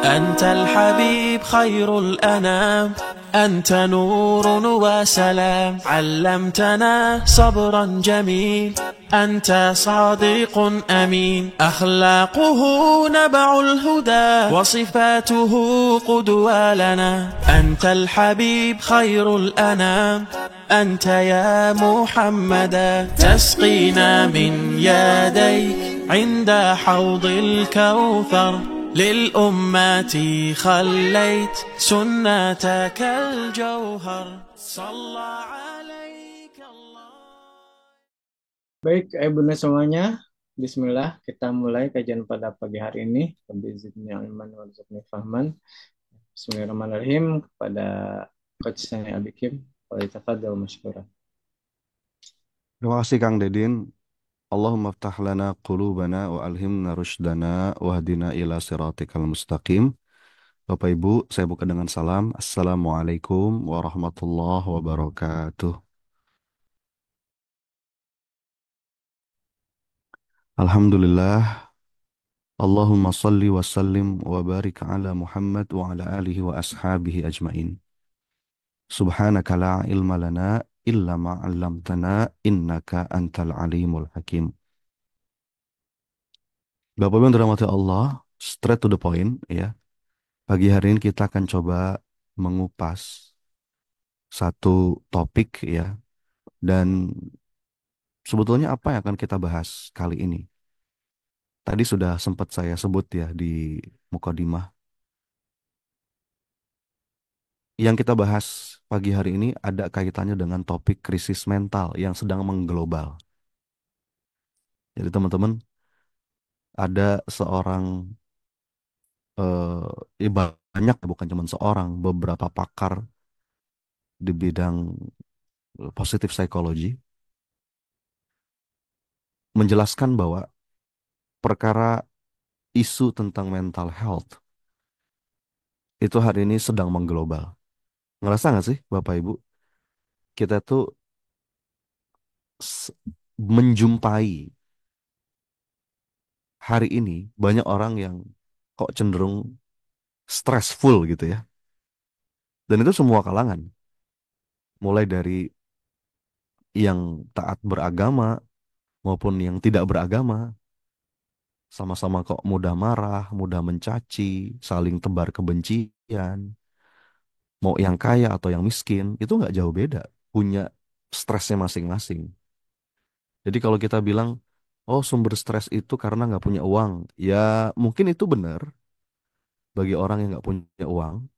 أنت الحبيب خير الأنام، أنت نور وسلام، علمتنا صبرا جميل، أنت صادق أمين، أخلاقه نبع الهدى، وصفاته قدوة لنا. أنت الحبيب خير الأنام، أنت يا محمدا، تسقينا من يديك عند حوض الكوثر، للأمة خليت سنتك الجوهر، صلى عليك الله. Baik, bunda semuanya. Bismillah, kita mulai kajian pada pagi hari ini. Biiznillah ilman warzuqni fahman. Bismillahirrahmanirrahim. Kepada Coach saya Abikim, Walitafadil Masykurah. Terima kasih Kang Dedin. Allahumma ftah lana qulubana wa alhimna rushdana wahdina ila siratikal mustaqim. Bapak Ibu, saya buka dengan salam. Assalamualaikum warahmatullahi wabarakatuh. Alhamdulillah. Allahumma salli wa sallim wa barik ala Muhammad wa ala alihi wa ashabihi ajmain. Subhanaka la ilma lana illa ma 'allamtana innaka antal alimul hakim. Bapak Ibu yang dirahmati Allah, straight to the point ya. Pagi hari ini kita akan coba mengupas satu topik ya. Dan sebetulnya apa yang akan kita bahas kali ini? Tadi sudah sempat saya sebut ya di mukadimah. Yang kita bahas pagi hari ini ada kaitannya dengan topik krisis mental yang sedang mengglobal. Jadi teman-teman, ada seorang, banyak bukan cuma seorang, beberapa pakar di bidang positif psikologi menjelaskan bahwa perkara isu tentang mental health itu hari ini sedang mengglobal. Ngerasa nggak sih Bapak Ibu? Kita tuh s- menjumpai hari ini banyak orang yang kok cenderung stressful gitu ya. Dan itu semua kalangan. Mulai dari yang taat beragama maupun yang tidak beragama. Sama-sama kok mudah marah, mudah mencaci, saling tebar kebencian. Mau yang kaya atau yang miskin, itu nggak jauh beda. Punya stresnya masing-masing. Jadi kalau kita bilang, oh sumber stres itu karena nggak punya uang, ya mungkin itu benar bagi orang yang nggak punya uang.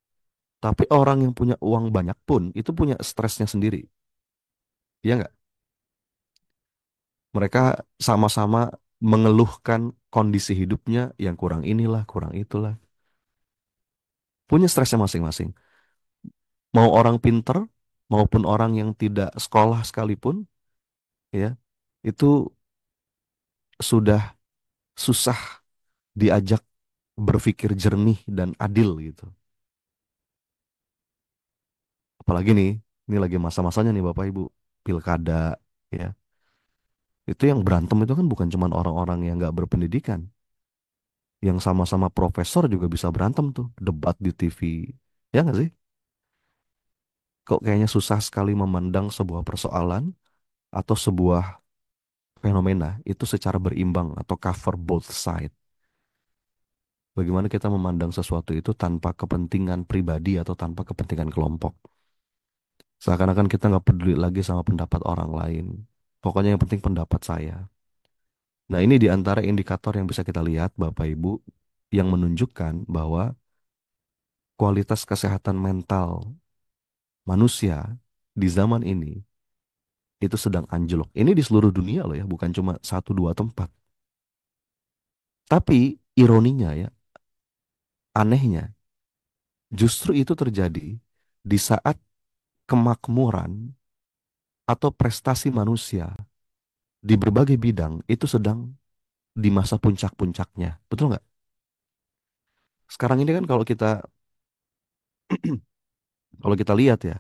Tapi orang yang punya uang banyak pun itu punya stresnya sendiri. Iya nggak? Mereka sama-sama mengeluhkan kondisi hidupnya yang kurang inilah, kurang itulah. Punya stresnya masing-masing. Mau orang pinter maupun orang yang tidak sekolah sekalipun, ya itu sudah susah diajak berpikir jernih dan adil gitu. Apalagi nih, ini lagi masa-masanya nih Bapak Ibu, pilkada ya. Itu yang berantem itu kan bukan cuma orang-orang yang nggak berpendidikan, yang sama-sama profesor juga bisa berantem tuh, debat di TV. Ya nggak sih? Kok kayaknya susah sekali memandang sebuah persoalan atau sebuah fenomena itu secara berimbang atau cover both side. Bagaimana kita memandang sesuatu itu tanpa kepentingan pribadi atau tanpa kepentingan kelompok. Seakan-akan kita nggak peduli lagi sama pendapat orang lain. Pokoknya yang penting pendapat saya. Nah, ini di antara indikator yang bisa kita lihat, Bapak Ibu, yang menunjukkan bahwa kualitas kesehatan mental manusia di zaman ini itu sedang anjlok. Ini di seluruh dunia loh ya, bukan cuma satu dua tempat. Tapi ironinya ya, anehnya, justru itu terjadi di saat kemakmuran atau prestasi manusia di berbagai bidang itu sedang di masa puncak-puncaknya. Betul nggak? Sekarang ini kan kalau kita lihat ya,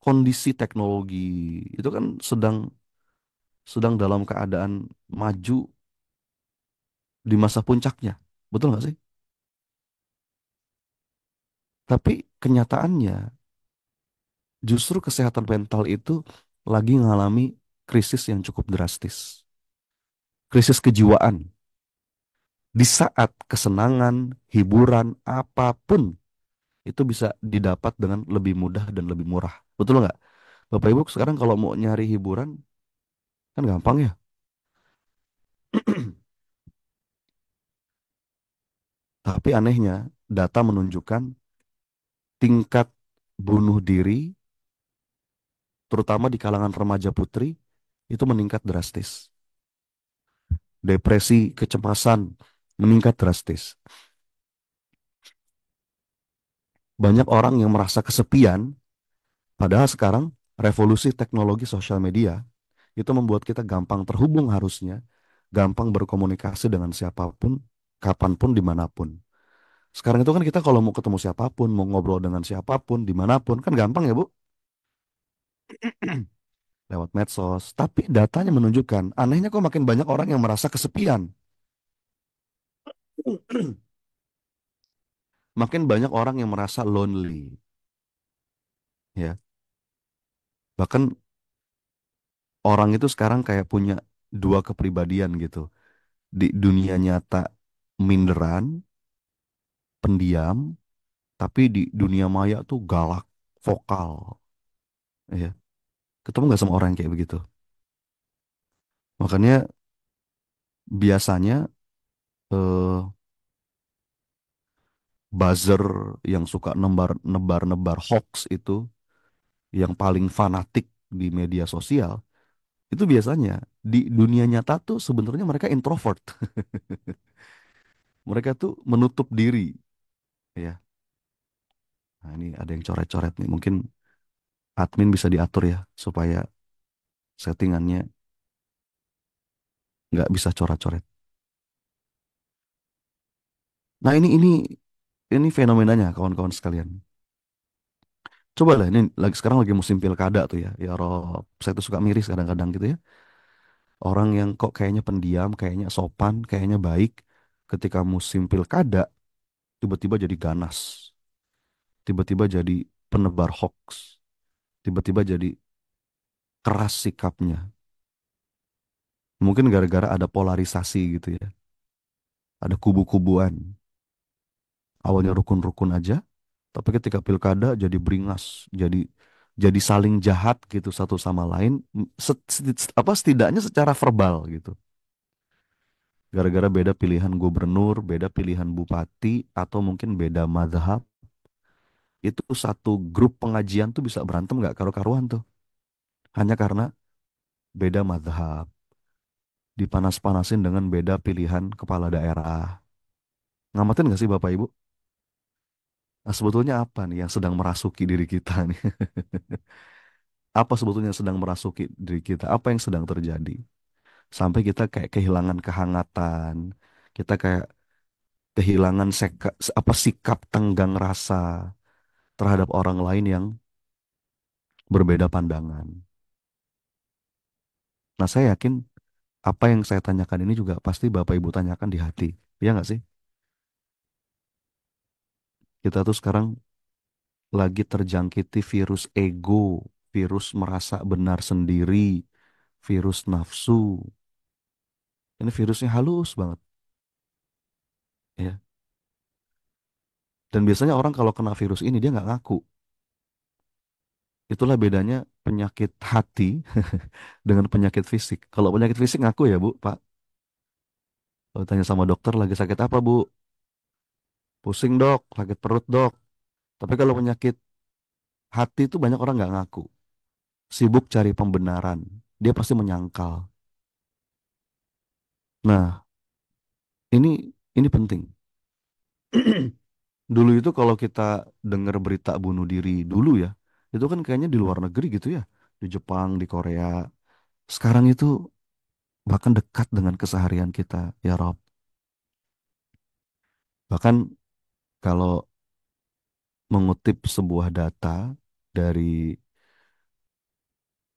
kondisi teknologi itu kan sedang sedang dalam keadaan maju di masa puncaknya. Betul nggak sih? Tapi kenyataannya justru kesehatan mental itu lagi mengalami krisis yang cukup drastis. Krisis kejiwaan. Di saat kesenangan, hiburan, apapun itu bisa didapat dengan lebih mudah dan lebih murah. Betul nggak? Bapak Ibu sekarang kalau mau nyari hiburan kan gampang ya. Tapi anehnya data menunjukkan tingkat bunuh diri terutama di kalangan remaja putri itu meningkat drastis. Depresi, kecemasan meningkat drastis. Banyak orang yang merasa kesepian, padahal sekarang revolusi teknologi sosial media itu membuat kita gampang terhubung harusnya, gampang berkomunikasi dengan siapapun, kapanpun, dimanapun. Sekarang itu kan kita kalau mau ketemu siapapun, mau ngobrol dengan siapapun, dimanapun, kan gampang ya Bu, lewat medsos. Tapi datanya menunjukkan, anehnya kok makin banyak orang yang merasa kesepian. Makin banyak orang yang merasa lonely, ya. Bahkan orang itu sekarang kayak punya dua kepribadian gitu. Di dunia nyata minderan, pendiam, tapi di dunia maya tuh galak, vokal, ya. Ketemu nggak sama orang yang kayak begitu? Makanya biasanya eh, buzzer yang suka nebar-nebar hoax itu, yang paling fanatik di media sosial, itu biasanya di dunia nyata tuh sebenarnya mereka introvert. Mereka tuh menutup diri, ya. Nah, ini ada yang coret-coret nih. Mungkin admin bisa diatur ya supaya settingannya nggak bisa coret-coret. Nah, ini fenomenanya kawan-kawan sekalian. Coba lah ini lagi sekarang lagi musim pilkada tuh ya. Ya Rob, saya tuh suka miris kadang-kadang gitu ya. Orang yang kok kayaknya pendiam, kayaknya sopan, kayaknya baik, ketika musim pilkada tiba-tiba jadi ganas, tiba-tiba jadi penebar hoax, tiba-tiba jadi keras sikapnya. Mungkin gara-gara ada polarisasi gitu ya. Ada kubu-kubuan. Awalnya rukun-rukun aja, tapi ketika pilkada jadi beringas, jadi saling jahat gitu satu sama lain, apa setidaknya secara verbal gitu. Gara-gara beda pilihan gubernur, beda pilihan bupati, atau mungkin beda mazhab, itu satu grup pengajian tuh bisa berantem nggak karu-karuan tuh. Hanya karena beda mazhab, dipanas-panasin dengan beda pilihan kepala daerah. Ngamatin nggak sih Bapak Ibu? Nah, sebetulnya apa nih yang sedang merasuki diri kita nih? Apa sebetulnya yang sedang merasuki diri kita? Apa yang sedang terjadi? Sampai kita kayak kehilangan kehangatan, kita kayak kehilangan sikap tenggang rasa terhadap orang lain yang berbeda pandangan. Nah, saya yakin apa yang saya tanyakan ini juga pasti Bapak Ibu tanyakan di hati. Iya nggak sih? Kita tuh sekarang lagi terjangkiti virus ego, virus merasa benar sendiri, virus nafsu. Ini virusnya halus banget, ya. Dan biasanya orang kalau kena virus ini dia nggak ngaku. Itulah bedanya penyakit hati dengan penyakit fisik. Kalau penyakit fisik ngaku ya Bu, Pak. Kalau tanya sama dokter lagi sakit apa Bu? Pusing dok, sakit perut dok. Tapi kalau penyakit hati itu banyak orang nggak ngaku. Sibuk cari pembenaran. Dia pasti menyangkal. Nah, ini penting. Dulu itu kalau kita dengar berita bunuh diri dulu ya, itu kan kayaknya di luar negeri gitu ya, di Jepang, di Korea. Sekarang itu bahkan dekat dengan keseharian kita, ya Rob. Bahkan kalau mengutip sebuah data dari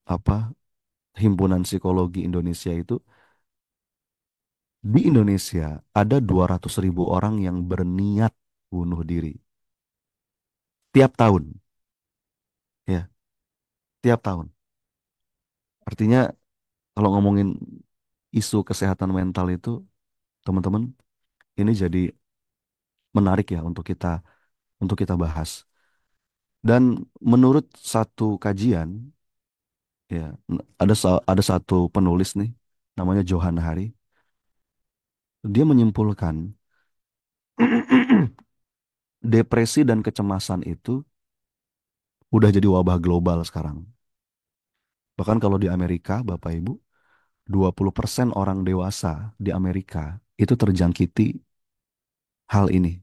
apa Himpunan Psikologi Indonesia itu, Di Indonesia ada 200.000 orang yang berniat bunuh diri tiap tahun, ya, tiap tahun. Artinya kalau ngomongin isu kesehatan mental itu, teman-teman, ini jadi menarik ya untuk kita bahas. Dan menurut satu kajian, ya, ada satu penulis nih, namanya Johann Hari, dia menyimpulkan depresi dan kecemasan itu udah jadi wabah global sekarang. Bahkan kalau di Amerika, Bapak Ibu, 20% orang dewasa di Amerika itu terjangkiti hal ini.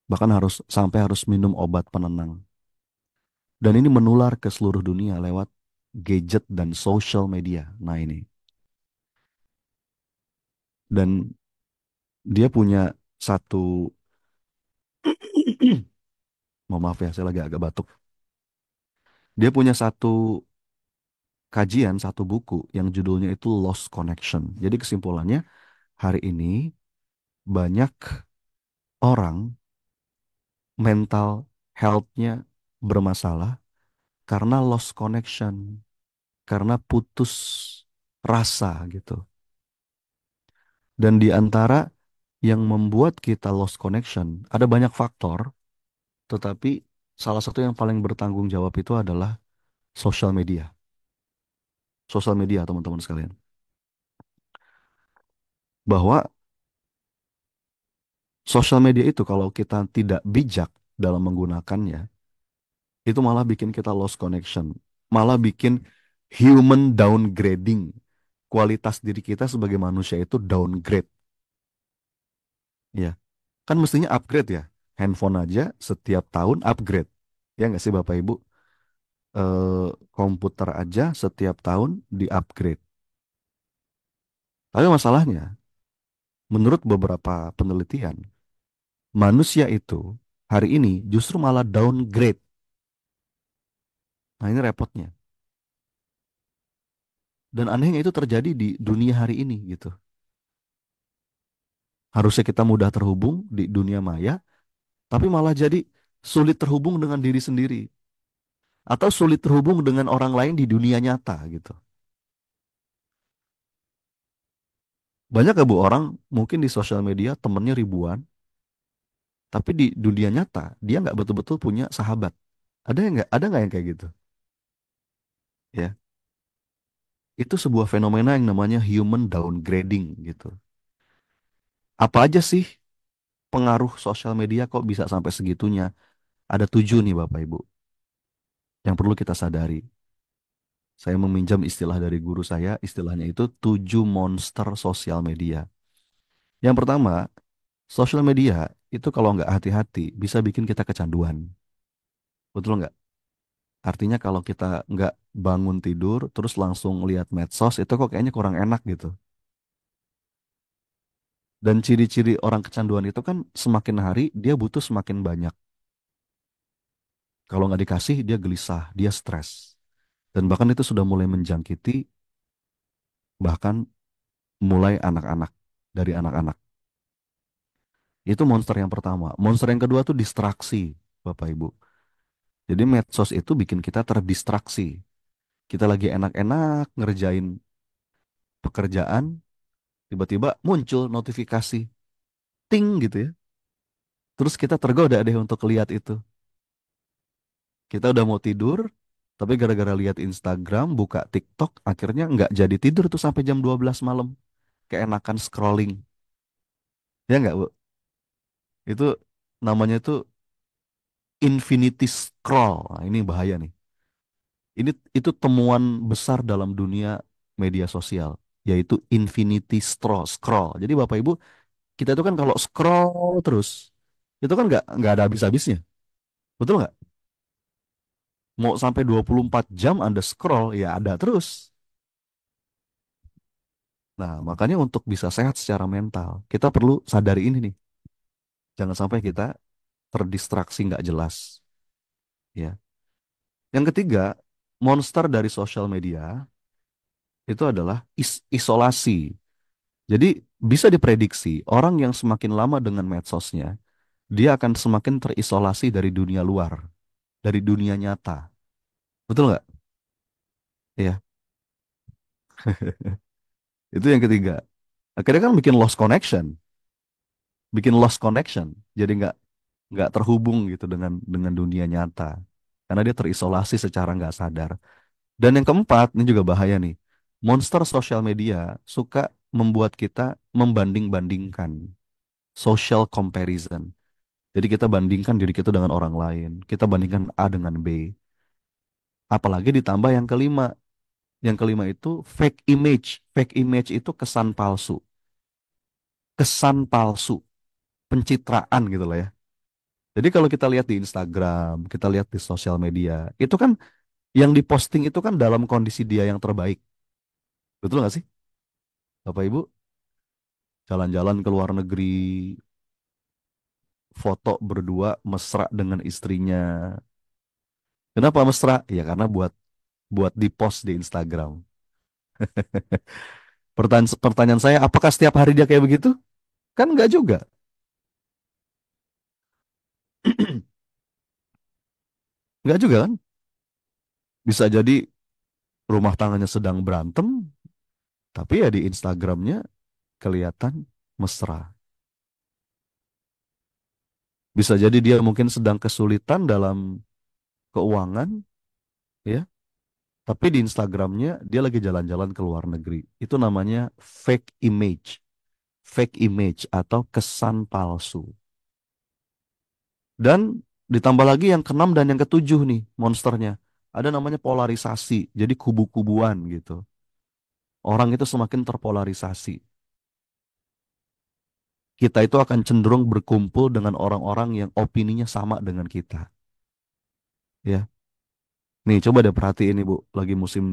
Bahkan sampai harus minum obat penenang. Dan ini menular ke seluruh dunia lewat gadget dan social media. Nah ini. Dan dia punya satu, mohon maaf ya, saya lagi agak batuk. Dia punya satu kajian, satu buku yang judulnya itu Lost Connection. Jadi kesimpulannya, hari ini banyak orang mental health-nya bermasalah karena lost connection, karena putus rasa gitu. Dan di antara yang membuat kita lost connection, ada banyak faktor, tetapi salah satu yang paling bertanggung jawab itu adalah social media. Social media, teman-teman sekalian. Bahwa social media itu kalau kita tidak bijak dalam menggunakannya, itu malah bikin kita lost connection. Malah bikin human downgrading. Kualitas diri kita sebagai manusia itu downgrade. Ya, kan mestinya upgrade ya. Handphone aja setiap tahun upgrade. Ya nggak sih Bapak Ibu? Komputer aja setiap tahun di-upgrade. Tapi masalahnya, menurut beberapa penelitian, manusia itu hari ini justru malah downgrade. Nah ini repotnya. Dan anehnya itu terjadi di dunia hari ini gitu. Harusnya kita mudah terhubung di dunia maya, tapi malah jadi sulit terhubung dengan diri sendiri. Atau sulit terhubung dengan orang lain di dunia nyata gitu. Banyak gak Bu orang mungkin di sosial media temennya ribuan, tapi di dunia nyata dia nggak betul-betul punya sahabat. Ada nggak yang kayak gitu? Ya, itu sebuah fenomena yang namanya human downgrading gitu. Apa aja sih pengaruh sosial media kok bisa sampai segitunya? Ada 7 nih Bapak Ibu yang perlu kita sadari. Saya meminjam istilah dari guru saya, istilahnya itu 7 monster sosial media. Yang pertama, sosial media itu kalau nggak hati-hati bisa bikin kita kecanduan. Betul nggak? Artinya kalau kita nggak bangun tidur terus langsung lihat medsos itu kok kayaknya kurang enak gitu. Dan ciri-ciri orang kecanduan itu kan semakin hari dia butuh semakin banyak. Kalau nggak dikasih dia gelisah, dia stres. Dan bahkan itu sudah mulai menjangkiti bahkan mulai anak-anak, dari anak-anak. Itu monster yang pertama. Monster yang kedua tuh distraksi, Bapak Ibu. Jadi medsos itu bikin kita terdistraksi. Kita lagi enak-enak ngerjain pekerjaan, tiba-tiba muncul notifikasi, ting gitu ya. Terus kita tergoda deh untuk lihat itu. Kita udah mau tidur, tapi gara-gara lihat Instagram, buka TikTok, akhirnya nggak jadi tidur tuh sampai jam 12 malam. Keenakan scrolling. Ya nggak, Bu? Itu namanya tuh infinity scroll. Nah, ini bahaya nih. Itu temuan besar dalam dunia media sosial, yaitu infinity scroll. Jadi Bapak Ibu, kita itu kan kalau scroll terus, itu kan nggak ada habis-habisnya. Betul nggak? Mau sampai 24 jam Anda scroll, ya ada terus. Nah, makanya untuk bisa sehat secara mental, kita perlu sadari ini nih. Jangan sampai kita terdistraksi nggak jelas. Ya. Yang ketiga, monster dari sosial media itu adalah isolasi. Jadi bisa diprediksi orang yang semakin lama dengan medsosnya, dia akan semakin terisolasi dari dunia luar, dari dunia nyata. Betul nggak? Iya, itu yang ketiga. Akhirnya kan bikin lost connection, bikin lost connection. Jadi nggak terhubung gitu dengan dunia nyata, karena dia terisolasi secara nggak sadar. Dan yang keempat, ini juga bahaya nih. Monster sosial media suka membuat kita membanding-bandingkan, social comparison. Jadi kita bandingkan diri kita dengan orang lain. Kita bandingkan A dengan B. Apalagi ditambah yang kelima. Yang kelima itu fake image. Fake image itu kesan palsu. Kesan palsu. Pencitraan gitu lah ya. Jadi kalau kita lihat di Instagram, kita lihat di sosial media, itu kan yang diposting itu kan dalam kondisi dia yang terbaik. Betul nggak sih, Bapak Ibu? Jalan-jalan ke luar negeri, foto berdua mesra dengan istrinya. Kenapa mesra? Ya karena buat buat di-post di Instagram. Pertanyaan saya, apakah setiap hari dia kayak begitu? Kan nggak juga. Nggak juga kan? Bisa jadi rumah tangganya sedang berantem, tapi ya di Instagramnya kelihatan mesra. Bisa jadi dia mungkin sedang kesulitan dalam keuangan, ya. Tapi di Instagramnya dia lagi jalan-jalan ke luar negeri. Itu namanya fake image. Fake image atau kesan palsu. Dan ditambah lagi yang keenam dan yang ketujuh nih monsternya. Ada namanya polarisasi. Jadi kubu-kubuan gitu. Orang itu semakin terpolarisasi. Kita itu akan cenderung berkumpul dengan orang-orang yang opininya sama dengan kita. Ya, nih coba deh perhatiin nih Bu, lagi musim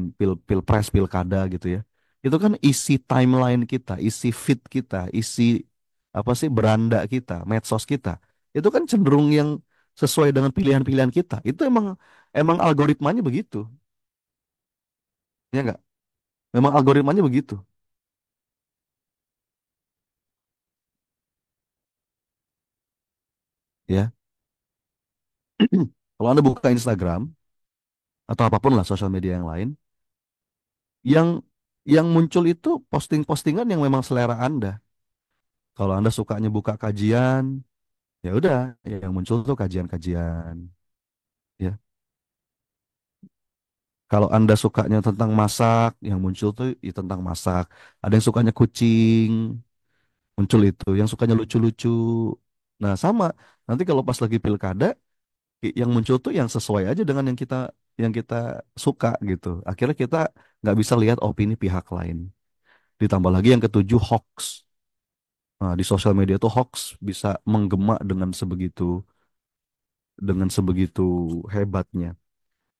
pilpres, pilkada gitu ya. Itu kan isi timeline kita, isi feed kita, isi apa sih beranda kita, medsos kita. Itu kan cenderung yang sesuai dengan pilihan-pilihan kita. Itu emang emang algoritmanya begitu, ya nggak? Memang algoritmanya begitu, ya. Kalau Anda buka Instagram atau apapun lah sosial media yang lain, yang yang muncul itu posting-postingan yang memang selera Anda. Kalau Anda sukanya buka kajian, ya udah, yang muncul tuh kajian-kajian, ya. Kalau Anda sukanya tentang masak, yang muncul tuh ya tentang masak. Ada yang sukanya kucing, muncul itu. Yang sukanya lucu-lucu. Nah, sama. Nanti kalau pas lagi pilkada, yang muncul tuh yang sesuai aja dengan yang kita suka gitu. Akhirnya kita nggak bisa lihat opini pihak lain. Ditambah lagi yang ketujuh hoax. Nah, di sosial media tuh hoax bisa menggema dengan sebegitu hebatnya.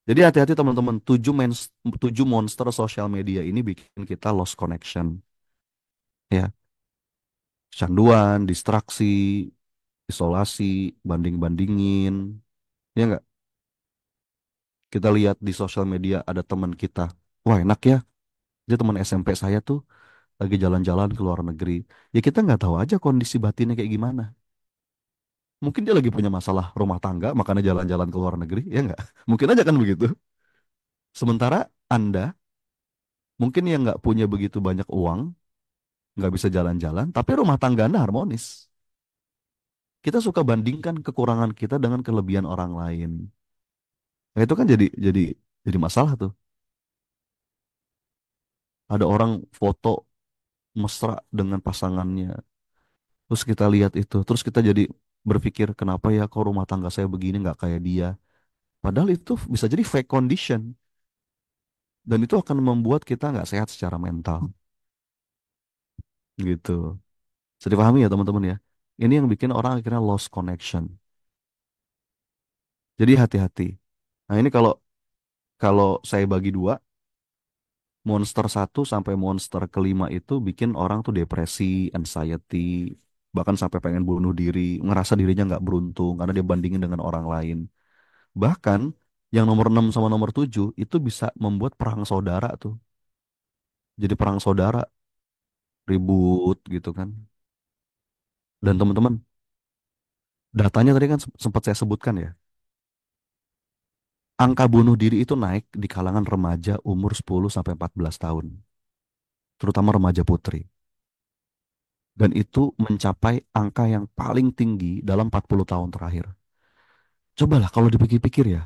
Jadi hati-hati teman-teman, tujuh monster sosial media ini bikin kita lost connection. Ya, canduan, distraksi, isolasi, banding-bandingin. Ya nggak? Kita lihat di sosial media ada teman kita. Wah enak ya, dia teman SMP saya tuh lagi jalan-jalan ke luar negeri. Ya kita nggak tahu aja kondisi batinnya kayak gimana. Mungkin dia lagi punya masalah rumah tangga, makanya jalan-jalan ke luar negeri. Ya nggak? Mungkin aja kan begitu. Sementara Anda mungkin yang nggak punya begitu banyak uang, nggak bisa jalan-jalan, tapi rumah tangga Anda harmonis. Kita suka bandingkan kekurangan kita dengan kelebihan orang lain. Nah, itu kan jadi masalah tuh. Ada orang foto mesra dengan pasangannya. Terus kita lihat itu, terus kita jadi berpikir kenapa ya kok rumah tangga saya begini nggak kayak dia. Padahal itu bisa jadi fake condition dan itu akan membuat kita nggak sehat secara mental. Gitu. Bisa dipahami ya teman-teman ya. Ini yang bikin orang akhirnya lost connection. Jadi hati-hati. Nah ini kalau kalau saya bagi dua, monster satu sampai monster kelima itu bikin orang tuh depresi, anxiety, bahkan sampai pengen bunuh diri, ngerasa dirinya nggak beruntung karena dia bandingin dengan orang lain. Bahkan yang nomor 6 sama nomor 7 itu bisa membuat perang saudara tuh. Jadi perang saudara. ribut gitu kan. Dan teman-teman, datanya tadi kan sempat saya sebutkan ya, angka bunuh diri itu naik di kalangan remaja umur 10 sampai 14 tahun, terutama remaja putri. Dan itu mencapai angka yang paling tinggi dalam 40 tahun terakhir. Cobalah kalau dipikir-pikir ya,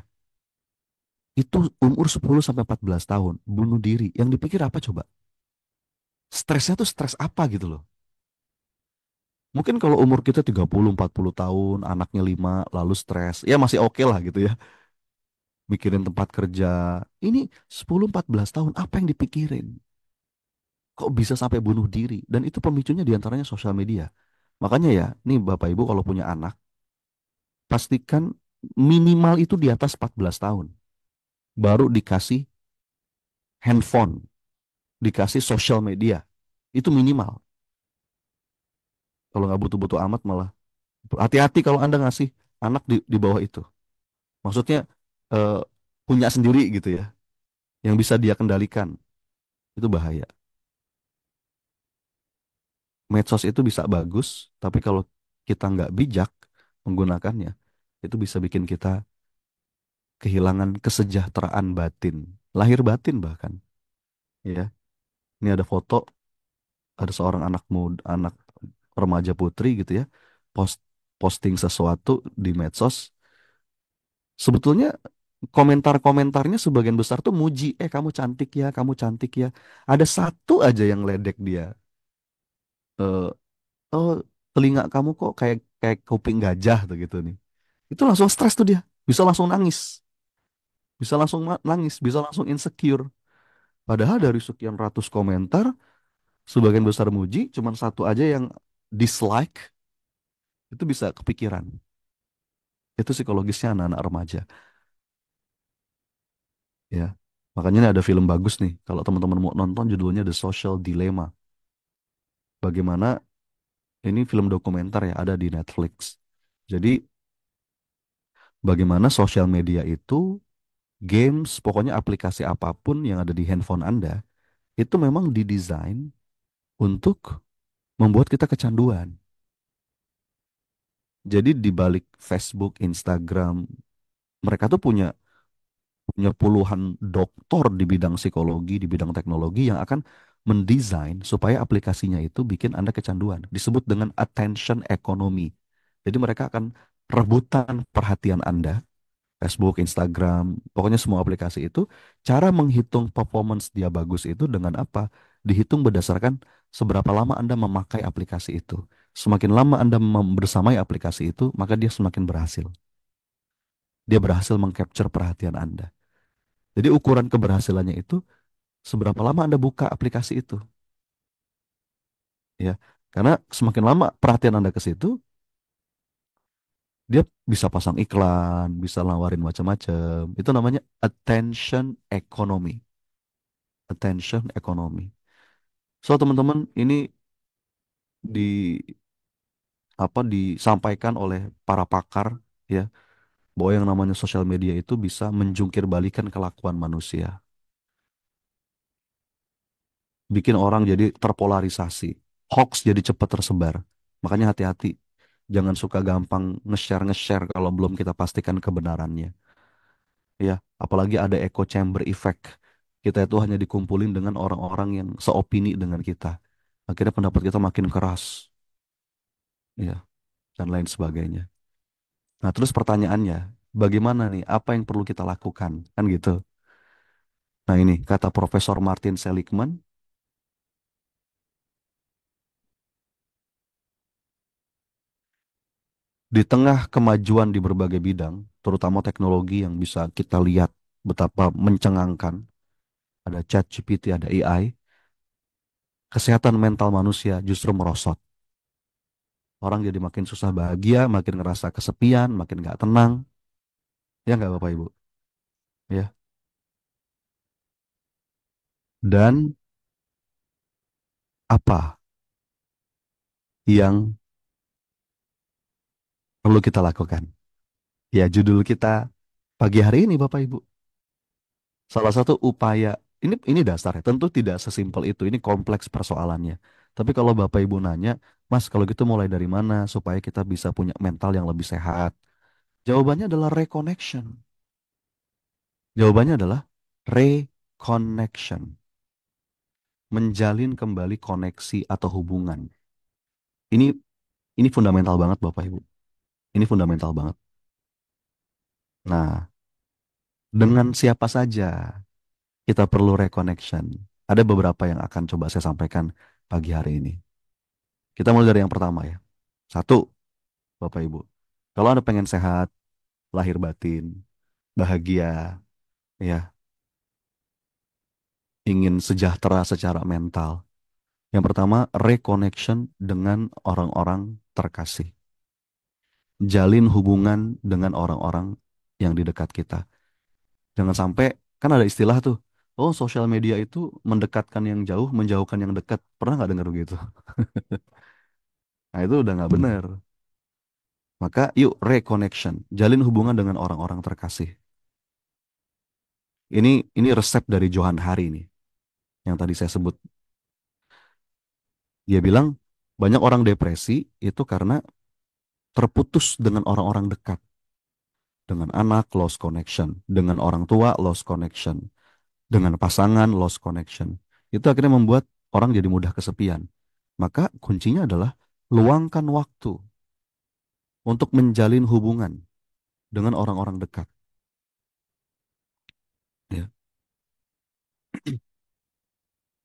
itu umur 10 sampai 14 tahun, bunuh diri. Yang dipikir apa coba? Stresnya tuh stres apa gitu loh. Mungkin kalau umur kita 30 40 tahun, anaknya 5 lalu stres, ya masih oke lah gitu ya. Mikirin tempat kerja. Ini 10 14 tahun, apa yang dipikirin? Kok bisa sampai bunuh diri? Dan itu pemicunya diantaranya sosial media. Makanya ya, nih Bapak Ibu kalau punya anak, pastikan minimal itu di atas 14 tahun. Baru dikasih handphone, dikasih sosial media. Itu minimal. Kalau nggak butuh-butuh amat malah. Hati-hati kalau Anda ngasih anak di bawah itu. Maksudnya eh, punya sendiri gitu ya, yang bisa dia kendalikan. Itu bahaya. Medsos itu bisa bagus, tapi kalau kita nggak bijak menggunakannya, itu bisa bikin kita kehilangan kesejahteraan batin, lahir batin bahkan. Ya, ini ada foto, ada seorang anak muda, anak remaja putri gitu ya, post posting sesuatu di medsos. Sebetulnya komentar-komentarnya sebagian besar tuh muji, kamu cantik ya, kamu cantik ya. Ada satu aja yang ledek dia. Eh, oh, telinga kamu kok kayak kayak kuping gajah tuh gitu nih. Itu langsung stres tuh dia. Bisa langsung nangis. Bisa langsung nangis, bisa langsung insecure. Padahal dari sekian ratus komentar, sebagian besar muji, cuman satu aja yang dislike, itu bisa kepikiran. Itu psikologisnya anak-anak remaja, ya. Makanya ini ada film bagus nih. Kalau teman-teman mau nonton, judulnya The Social Dilemma. Bagaimana ini film dokumenter ya, ada di Netflix. Jadi bagaimana sosial media itu, games, pokoknya aplikasi apapun yang ada di handphone Anda, itu memang didesain untuk membuat kita kecanduan. Jadi di balik Facebook, Instagram, mereka tuh punya punya puluhan doktor di bidang psikologi, di bidang teknologi yang akan mendesain supaya aplikasinya itu bikin Anda kecanduan. Disebut dengan attention economy. Jadi mereka akan rebutan perhatian Anda, Facebook, Instagram, pokoknya semua aplikasi itu, cara menghitung performance dia bagus itu dengan apa? Dihitung berdasarkan seberapa lama Anda memakai aplikasi itu. Semakin lama Anda bersamai aplikasi itu, maka dia semakin berhasil. Dia berhasil mengcapture perhatian Anda. Jadi ukuran keberhasilannya itu seberapa lama Anda buka aplikasi itu, ya. Karena semakin lama perhatian Anda ke situ, dia bisa pasang iklan, bisa nawarin macam-macam. Itu namanya attention economy. Attention economy. So, teman-teman, ini di disampaikan oleh para pakar ya, bahwa yang namanya sosial media itu bisa menjungkir balikan kelakuan manusia, bikin orang jadi terpolarisasi, hoax jadi cepat tersebar. Makanya hati-hati, jangan suka gampang nge-share kalau belum kita pastikan kebenarannya. Ya, apalagi ada echo chamber effect. Kita itu hanya dikumpulin dengan orang-orang yang seopini dengan kita. Akhirnya pendapat kita makin keras, ya, dan lain sebagainya. Nah, terus pertanyaannya, bagaimana nih? Apa yang perlu kita lakukan? Kan gitu. Nah, ini kata Profesor Martin Seligman, di tengah kemajuan di berbagai bidang, terutama teknologi yang bisa kita lihat betapa mencengangkan, ada ChatGPT, ada AI, kesehatan mental manusia justru merosot. Orang jadi makin susah bahagia, makin ngerasa kesepian, makin nggak tenang. Ya nggak Bapak Ibu? Ya. Dan apa yang perlu kita lakukan? Ya, judul kita pagi hari ini Bapak Ibu. Salah satu upaya, ini dasar ya, tentu tidak sesimpel itu, ini kompleks persoalannya. Tapi kalau Bapak Ibu nanya, Mas, kalau gitu mulai dari mana supaya kita bisa punya mental yang lebih sehat? Jawabannya adalah reconnection. Jawabannya adalah reconnection. Menjalin kembali koneksi atau hubungan. Ini ini fundamental banget Bapak Ibu. Ini fundamental banget. Nah, dengan siapa saja kita perlu reconnection. Ada beberapa yang akan coba saya sampaikan pagi hari ini. Kita mulai dari yang pertama ya. Satu, Bapak Ibu. Kalau Anda pengen sehat, lahir batin, bahagia, ya, ingin sejahtera secara mental. Yang pertama, reconnection dengan orang-orang terkasih. Jalin hubungan dengan orang-orang yang di dekat kita. Jangan sampai, kan ada istilah tuh, oh sosial media itu mendekatkan yang jauh, menjauhkan yang dekat. Pernah nggak dengar begitu? Nah itu udah nggak benar. Maka yuk reconnection, jalin hubungan dengan orang-orang terkasih. Ini resep dari Johan Hari nih, yang tadi saya sebut. Dia bilang banyak orang depresi itu karena terputus dengan orang-orang dekat. Dengan anak, lost connection. Dengan orang tua, lost connection. Dengan pasangan, lost connection. Itu akhirnya membuat orang jadi mudah kesepian. Maka kuncinya adalah luangkan waktu untuk menjalin hubungan dengan orang-orang dekat. Ya.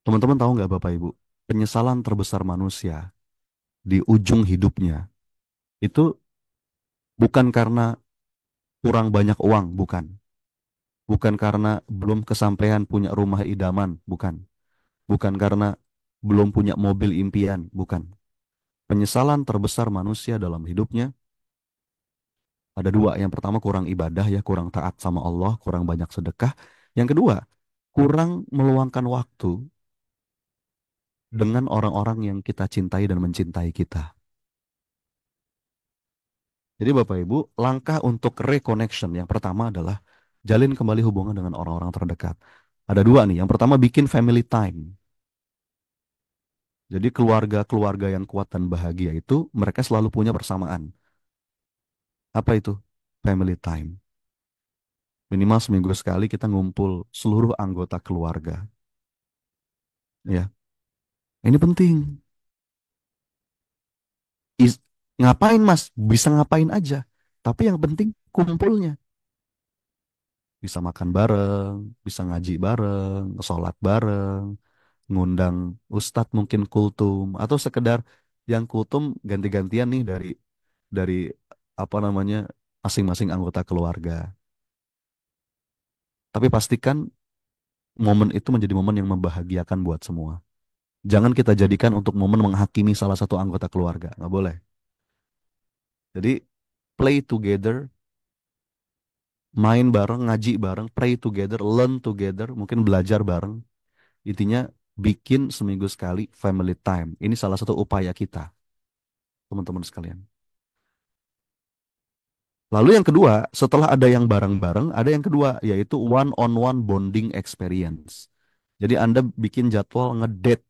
Teman-teman tahu nggak Bapak Ibu, penyesalan terbesar manusia di ujung hidupnya itu bukan karena kurang banyak uang, bukan. Bukan karena belum kesampaian punya rumah idaman, bukan. Bukan karena belum punya mobil impian, bukan. Penyesalan terbesar manusia dalam hidupnya ada dua. Yang pertama kurang ibadah ya, kurang taat sama Allah, kurang banyak sedekah. Yang kedua, kurang meluangkan waktu dengan orang-orang yang kita cintai dan mencintai kita. Jadi Bapak Ibu, langkah untuk reconnection yang pertama adalah jalin kembali hubungan dengan orang-orang terdekat. Ada dua nih. Yang pertama bikin family time. Jadi keluarga-keluarga yang kuat dan bahagia itu mereka selalu punya persamaan. Apa itu? Family time. Minimal seminggu sekali kita ngumpul seluruh anggota keluarga. Ya, ini penting. Is- ngapain Mas? Bisa ngapain aja. Tapi yang penting kumpulnya. Bisa makan bareng, bisa ngaji bareng, sholat bareng, ngundang ustadz mungkin kultum, atau sekedar yang kultum ganti-gantian nih dari apa namanya masing-masing anggota keluarga. Tapi pastikan momen itu menjadi momen yang membahagiakan buat semua. Jangan kita jadikan untuk momen menghakimi salah satu anggota keluarga. Nggak boleh. Jadi play together, main bareng, ngaji bareng, pray together, learn together, mungkin belajar bareng. Intinya bikin seminggu sekali family time. Ini salah satu upaya kita, teman-teman sekalian. Lalu yang kedua, setelah ada yang bareng-bareng, ada yang kedua, yaitu one-on-one bonding experience. Jadi Anda bikin jadwal ngedate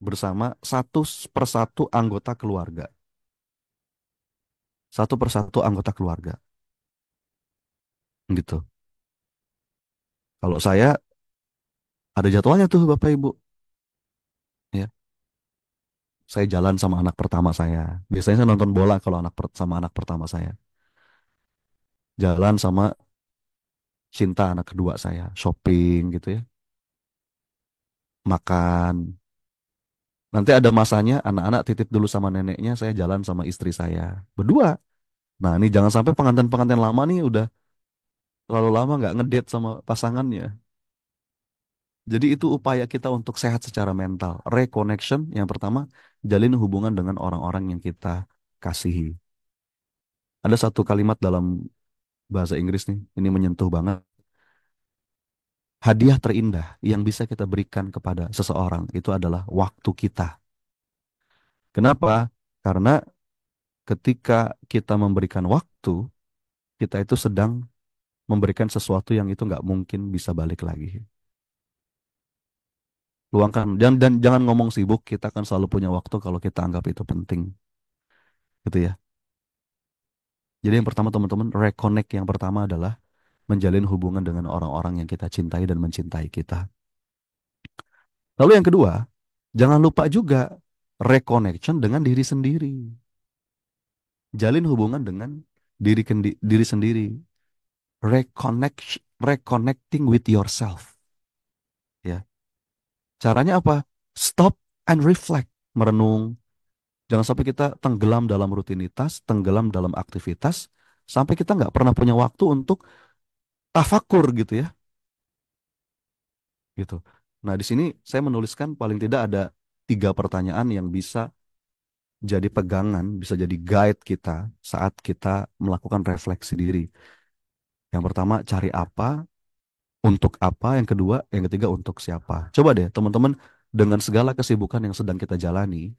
bersama satu persatu anggota keluarga. Satu persatu anggota keluarga. Gitu. Kalau saya ada jadwalnya tuh Bapak Ibu. Ya, saya jalan sama anak pertama saya. Biasanya saya nonton bola kalau sama anak pertama saya. Jalan sama Cinta anak kedua saya, shopping gitu ya. Makan. Nanti ada masanya anak-anak titip dulu sama neneknya, saya jalan sama istri saya. Berdua. Nah, ini jangan sampai pengantin-pengantin lama nih udah terlalu lama nggak ngedate sama pasangannya. Jadi itu upaya kita untuk sehat secara mental. Reconnection yang pertama, jalin hubungan dengan orang-orang yang kita kasihi. Ada satu kalimat dalam bahasa Inggris nih, ini menyentuh banget. Hadiah terindah yang bisa kita berikan kepada seseorang itu adalah waktu kita. Kenapa? Karena ketika kita memberikan waktu, kita itu sedang memberikan sesuatu yang itu nggak mungkin bisa balik lagi. Luangkan. Dan jangan ngomong sibuk, kita akan selalu punya waktu kalau kita anggap itu penting. Gitu ya. Jadi yang pertama teman-teman, reconnect yang pertama adalah menjalin hubungan dengan orang-orang yang kita cintai dan mencintai kita. Lalu yang kedua, jangan lupa juga reconnection dengan diri sendiri. Jalin hubungan dengan diri sendiri. Reconnecting with yourself. Ya. Caranya apa? Stop and reflect. Merenung. Jangan sampai kita tenggelam dalam rutinitas, tenggelam dalam aktivitas, sampai kita nggak pernah punya waktu untuk tafakur gitu ya. Gitu. Nah, di sini saya menuliskan paling tidak ada 3 pertanyaan yang bisa jadi pegangan, bisa jadi guide kita saat kita melakukan refleksi diri. Yang pertama, cari apa, untuk apa, yang kedua, yang ketiga, untuk siapa. Coba deh, teman-teman, dengan segala kesibukan yang sedang kita jalani,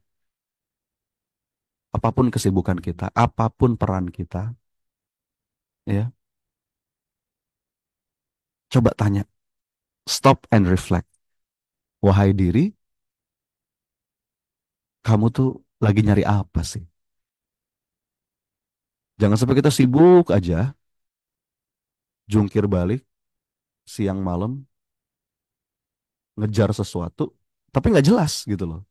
apapun kesibukan kita, apapun peran kita, ya, coba tanya, stop and reflect. Wahai diri, kamu tuh lagi nyari apa sih? Jangan sampai kita sibuk aja, jungkir balik, siang malam, ngejar sesuatu, tapi nggak jelas gitu loh.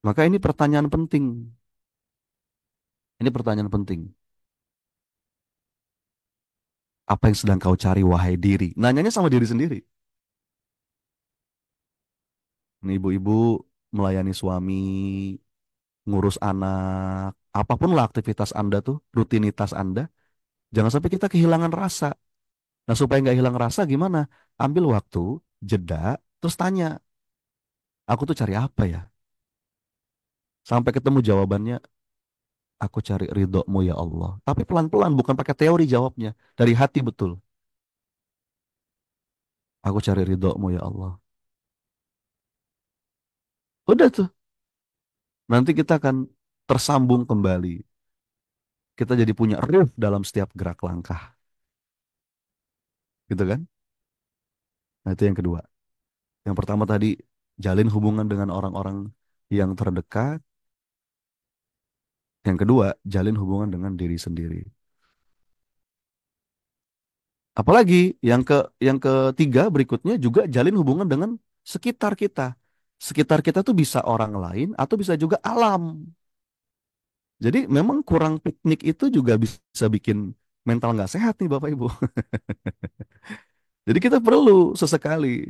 Maka ini pertanyaan penting. Ini pertanyaan penting. Apa yang sedang kau cari, wahai diri? Nanyanya sama diri sendiri. Ini ibu-ibu melayani suami, ngurus anak, apapun lah aktivitas Anda tuh, rutinitas Anda, jangan sampai kita kehilangan rasa. Nah, supaya nggak hilang rasa gimana? Ambil waktu, jeda, terus tanya, aku tuh cari apa ya? Sampai ketemu jawabannya, aku cari ridhomu ya Allah. Tapi pelan-pelan, bukan pakai teori jawabnya. Dari hati betul. Aku cari ridhomu ya Allah. Udah tuh, nanti kita akan tersambung kembali. Kita jadi punya ruh dalam setiap gerak langkah. Gitu kan? Nah, itu yang kedua. Yang pertama tadi, jalin hubungan dengan orang-orang yang terdekat. Yang kedua, jalin hubungan dengan diri sendiri. Apalagi yang ketiga berikutnya juga jalin hubungan dengan sekitar kita. Sekitar kita tuh bisa orang lain atau bisa juga alam. Jadi memang kurang piknik itu juga bisa bikin mental nggak sehat nih Bapak Ibu. Jadi kita perlu sesekali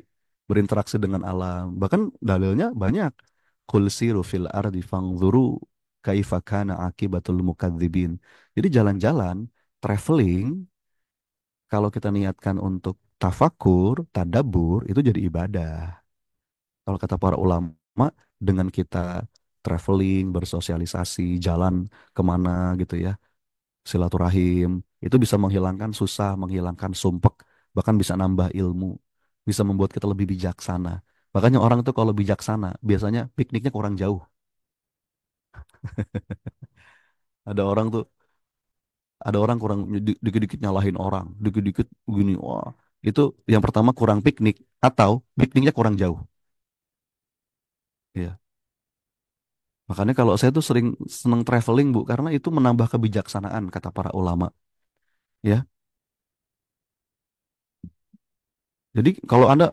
berinteraksi dengan alam. Bahkan dalilnya banyak. Qul siru fil ardi fangzuru kaifa kana akibatul mukadzibin. Jadi jalan-jalan, traveling, kalau kita niatkan untuk tafakur, tadabur, itu jadi ibadah. Kalau kata para ulama, dengan kita traveling, bersosialisasi, jalan kemana gitu ya, silaturahim, itu bisa menghilangkan susah, menghilangkan sumpek, bahkan bisa nambah ilmu, bisa membuat kita lebih bijaksana. Makanya orang tuh kalau bijaksana, biasanya pikniknya kurang jauh. Ada orang tuh, ada orang kurang dikit-dikit nyalahin orang, dikit-dikit gini, wah, itu yang pertama kurang piknik atau pikniknya kurang jauh. Iya. Makanya kalau saya tuh sering seneng traveling Bu, karena itu menambah kebijaksanaan kata para ulama. Ya, jadi kalau anda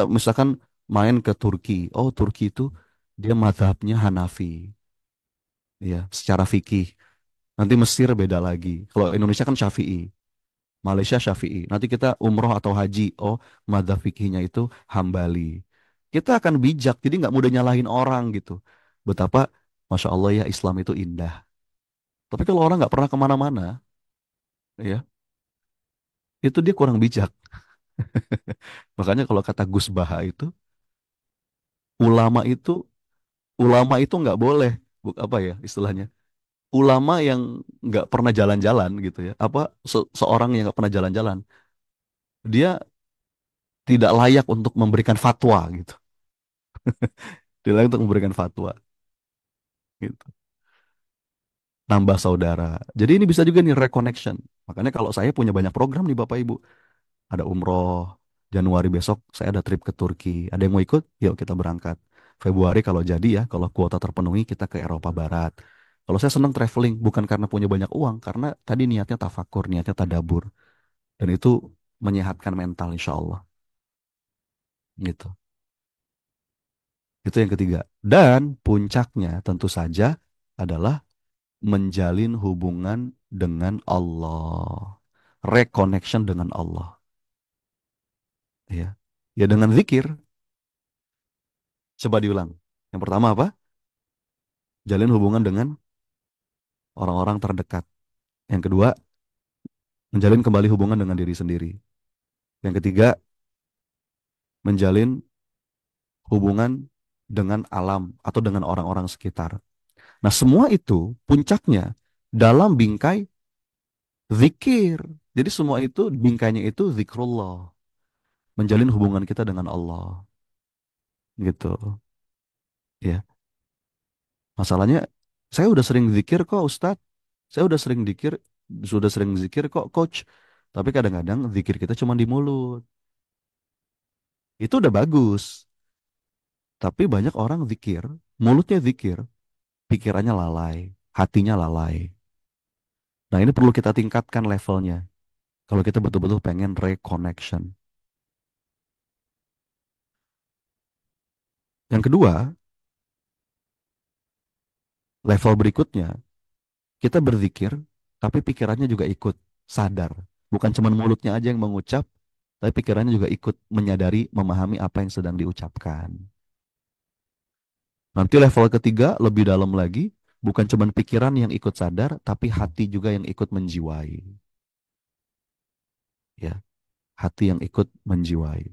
misalkan main ke Turki, oh Turki itu dia mazhabnya Hanafi, ya, secara fikih. Nanti Mesir beda lagi. Kalau Indonesia kan Syafi'i, Malaysia Syafi'i. Nanti kita umroh atau haji, oh mazhab fikihnya itu Hambali. Kita akan bijak, jadi nggak mudah nyalahin orang gitu. Betapa, Masya Allah ya Islam itu indah. Tapi kalau orang nggak pernah kemana-mana, ya, itu dia kurang bijak. Makanya kalau kata Gus Baha itu, ulama itu, ulama itu nggak boleh, apa ya istilahnya, ulama yang nggak pernah jalan-jalan gitu ya, apa seorang yang nggak pernah jalan-jalan, dia tidak layak untuk memberikan fatwa gitu, tidak layak untuk memberikan fatwa gitu. Nambah saudara. Jadi ini bisa juga nih reconnection. Makanya kalau saya punya banyak program nih Bapak Ibu, ada umroh, Januari besok saya ada trip ke Turki. Ada yang mau ikut? Yuk kita berangkat. Februari kalau jadi ya, kalau kuota terpenuhi kita ke Eropa Barat. Kalau saya senang traveling bukan karena punya banyak uang, karena tadi niatnya tafakur, niatnya tadabur. Dan itu menyehatkan mental insya Allah. Gitu. Itu yang ketiga. Dan puncaknya tentu saja adalah menjalin hubungan dengan Allah. Reconnection dengan Allah. Ya. Ya dengan zikir. Coba diulang. Yang pertama apa? Jalin hubungan dengan orang-orang terdekat. Yang kedua, menjalin kembali hubungan dengan diri sendiri. Yang ketiga, menjalin hubungan dengan alam atau dengan orang-orang sekitar. Nah, semua itu puncaknya dalam bingkai zikir. Jadi semua itu bingkainya itu zikrullah, menjalin hubungan kita dengan Allah. Gitu. Ya. Masalahnya saya udah sering zikir kok Ustadz. Saya udah sering zikir, sudah sering zikir kok coach. Tapi kadang-kadang zikir kita cuma di mulut. Itu udah bagus. Tapi banyak orang zikir, mulutnya zikir, pikirannya lalai, hatinya lalai. Nah ini perlu kita tingkatkan levelnya. Kalau kita betul-betul pengen reconnection. Yang kedua, level berikutnya, kita berzikir, tapi pikirannya juga ikut sadar. Bukan cuma mulutnya aja yang mengucap, tapi pikirannya juga ikut menyadari, memahami apa yang sedang diucapkan. Nanti level ketiga lebih dalam lagi, bukan cuma pikiran yang ikut sadar, tapi hati juga yang ikut menjiwai. Ya, hati yang ikut menjiwai.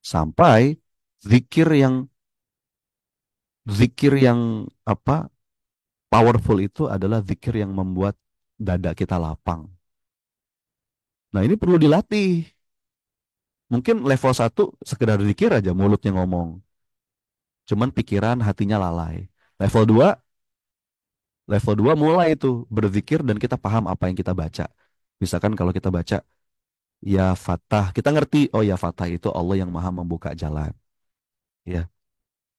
Sampai zikir yang zikir yang apa powerful itu adalah zikir yang membuat dada kita lapang. Nah, ini perlu dilatih. Mungkin level satu sekedar zikir aja mulutnya ngomong. Cuman pikiran hatinya lalai. Level 2 level 2 mulai itu berzikir dan kita paham apa yang kita baca. Misalkan kalau kita baca ya Fatah, kita ngerti oh ya Fatah itu Allah yang Maha membuka jalan. Ya,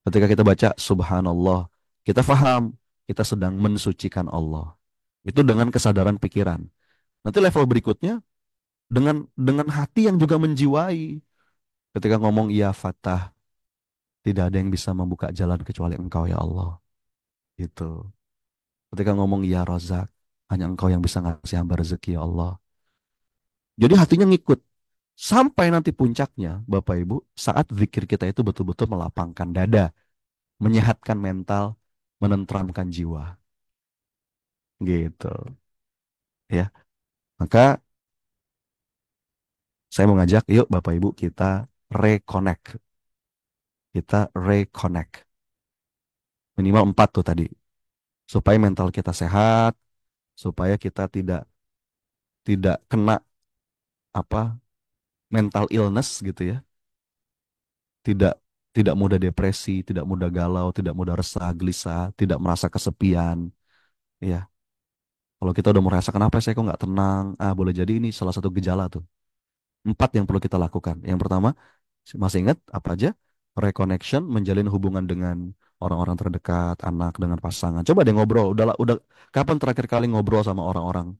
ketika kita baca Subhanallah, kita paham kita sedang mensucikan Allah. Itu dengan kesadaran pikiran. Nanti level berikutnya dengan hati yang juga menjiwai. Ketika ngomong ya Fatah, tidak ada yang bisa membuka jalan kecuali Engkau ya Allah. Gitu. Ketika ngomong ya Razak, hanya Engkau yang bisa ngasih hamba rezeki ya Allah. Jadi hatinya ngikut. Sampai nanti puncaknya, Bapak Ibu, saat zikir kita itu betul-betul melapangkan dada, menyehatkan mental, menenteramkan jiwa. Gitu. Ya. Maka saya mau ngajak, yuk Bapak Ibu kita reconnect. Kita reconnect. Minimal 4 tuh tadi. Supaya mental kita sehat, supaya kita tidak tidak kena apa mental illness gitu ya. Tidak tidak mudah depresi, tidak mudah galau, tidak mudah resah, gelisah, tidak merasa kesepian. Ya, kalau kita udah merasa kenapa saya kok nggak tenang, boleh jadi ini salah satu gejala tuh. 4 yang perlu kita lakukan. Yang pertama, masih ingat apa aja? Reconnection, menjalin hubungan dengan orang-orang terdekat, anak dengan pasangan. Coba deh ngobrol. Udah kapan terakhir kali ngobrol sama orang-orang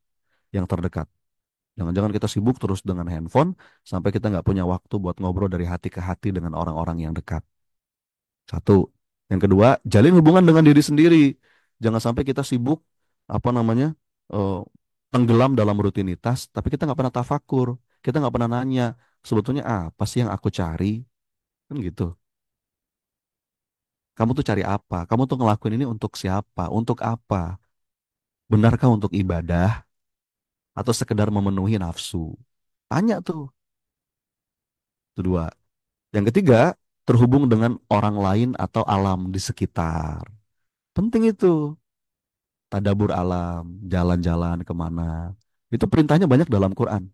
yang terdekat? Jangan-jangan kita sibuk terus dengan handphone sampai kita nggak punya waktu buat ngobrol dari hati ke hati dengan orang-orang yang dekat. Satu. Yang kedua, jalin hubungan dengan diri sendiri. Jangan sampai kita sibuk, apa namanya, eh, tenggelam dalam rutinitas, tapi kita nggak pernah tafakur. Kita nggak pernah nanya, sebetulnya apa sih yang aku cari? Kan gitu. Kamu tuh cari apa? Kamu tuh ngelakuin ini untuk siapa? Untuk apa? Benarkah untuk ibadah? Atau sekedar memenuhi nafsu? Tanya tuh. Itu dua. Yang ketiga, terhubung dengan orang lain atau alam di sekitar. Penting itu. Tadabur alam, jalan-jalan kemana. Itu perintahnya banyak dalam Quran.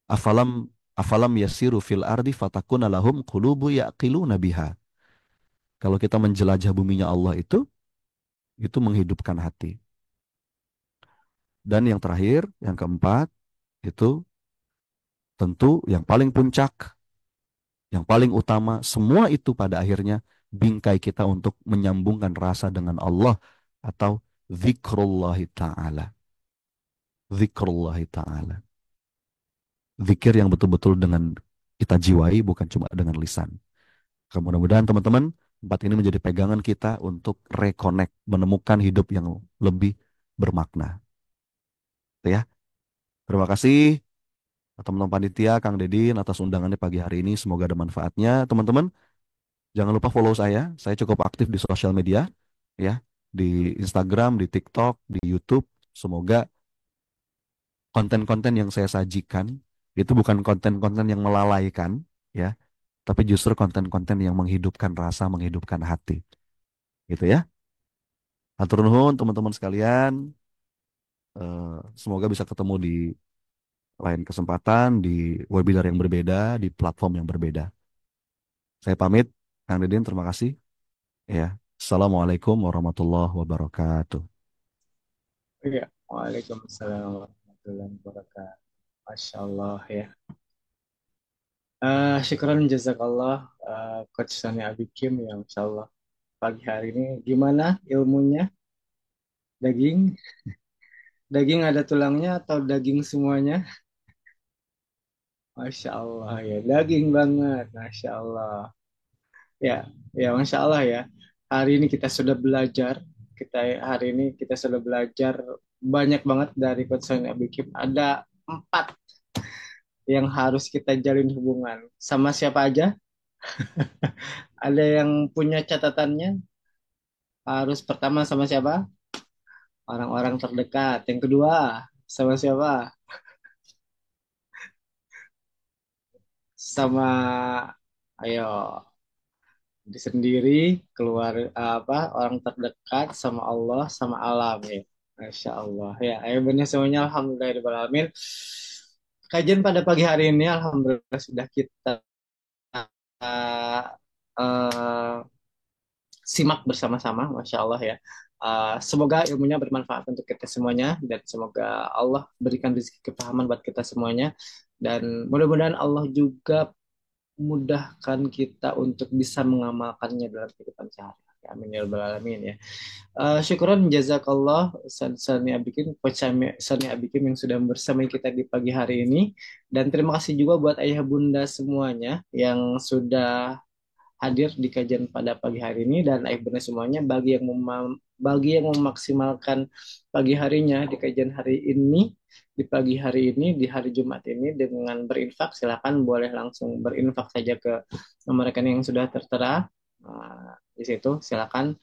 Afalam afalam yasiru fil ardi fatakuna lahum qulubu yaqiluna biha. Kalau kita menjelajah buminya Allah itu menghidupkan hati. Dan yang terakhir, yang keempat, itu tentu yang paling puncak, yang paling utama, semua itu pada akhirnya bingkai kita untuk menyambungkan rasa dengan Allah atau zikrullahi ta'ala. Zikrullahi ta'ala. Zikir yang betul-betul dengan kita jiwai, bukan cuma dengan lisan. Mudah-mudahan teman-teman, tempat ini menjadi pegangan kita untuk reconnect, menemukan hidup yang lebih bermakna. Gitu ya. Terima kasih teman-teman panitia, Kang Dedin atas undangannya pagi hari ini. Semoga ada manfaatnya. Teman-teman, jangan lupa follow saya. Saya cukup aktif di sosial media, ya, di Instagram, di TikTok, di YouTube. Semoga konten-konten yang saya sajikan itu bukan konten-konten yang melalaikan, ya, tapi justru konten-konten yang menghidupkan rasa, menghidupkan hati. Gitu ya. Hatur nuhun teman-teman sekalian. Semoga bisa ketemu di lain kesempatan, di webinar yang berbeda, di platform yang berbeda. Saya pamit, Kang Dedin, terima kasih. Ya, Assalamualaikum warahmatullahi wabarakatuh. Iya, waalaikumsalam warahmatullahi wabarakatuh. Masya Allah ya. Syukran jazakallah Coach Sani Abikim ya Masya Allah. Pagi hari ini gimana ilmunya? Daging? Daging ada tulangnya atau daging semuanya? Masya Allah ya, daging banget. Masya Allah. Ya, ya Masya Allah ya. Hari ini kita sudah belajar. Hari ini kita sudah belajar banyak banget dari Coach Sani Abikim. Ada 4 yang harus kita jalin hubungan. Sama siapa aja? Ada yang punya catatannya? Harus pertama sama siapa? Orang-orang terdekat. Yang kedua, sama siapa? Sama, ayo, diri sendiri, keluar orang terdekat, sama Allah, sama alam ya. Masya Allah ya. Ayo benar semuanya. Alhamdulillahirobbilalamin. Kajian pada pagi hari ini, alhamdulillah sudah kita uh, simak bersama-sama, Masya Allah ya. Semoga ilmunya bermanfaat untuk kita semuanya dan semoga Allah berikan rezeki kepahaman buat kita semuanya dan mudah-mudahan Allah juga mudahkan kita untuk bisa mengamalkannya dalam kehidupan sehari-hari. Amin ya rabbal alamin ya. Syukuran jazakallah Sani Abikin, Coach Sani Abikin yang sudah bersama kita di pagi hari ini dan terima kasih juga buat ayah bunda semuanya yang sudah hadir di kajian pada pagi hari ini dan ayah bunda semuanya bagi yang memaksimalkan pagi harinya di kajian hari ini di pagi hari ini di hari Jumat ini dengan berinfak silakan boleh langsung berinfak saja ke nomor rekening yang sudah tertera di situ silakan.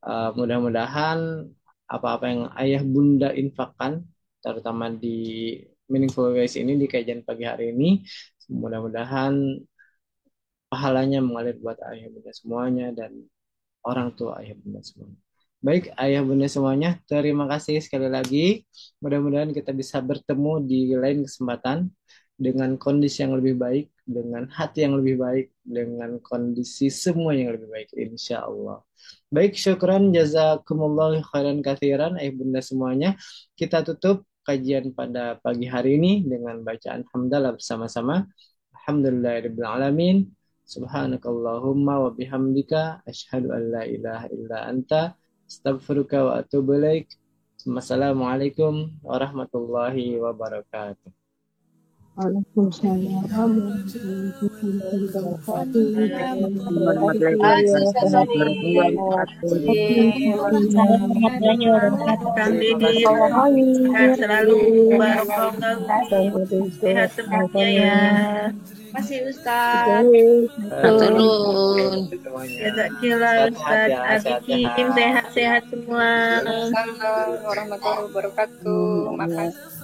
Mudah-mudahan apa-apa yang ayah bunda infakkan terutama di Meaningful Ways ini di kajian pagi hari ini mudah-mudahan pahalanya mengalir buat ayah bunda semuanya dan orang tua ayah bunda semuanya. Baik ayah bunda semuanya, terima kasih sekali lagi. Mudah-mudahan kita bisa bertemu di lain kesempatan dengan kondisi yang lebih baik, dengan hati yang lebih baik, dengan kondisi semua yang lebih baik, insya Allah. Baik, syukran, jazakumullah khairan kathiran, ayah bunda semuanya. Kita tutup kajian pada pagi hari ini dengan bacaan hamdalah bersama-sama. Alhamdulillahirrahmanirrahim. Subhanakallahumma wa bihamdika asyhadu an la ilaha illa anta astaghfiruka wa atubu ilaik. Wassalamualaikum warahmatullahi wabarakatuh. Waalaikumsalam warahmatullahi wabarakatuh. Kang Didi, sehat selalu, sehat semuanya ya. Masih Ustaz. Turun. Jazakillah Ustaz Abikim, sehat-sehat semua. Assalamualaikum warahmatullahi wabarakatuh. Makasih.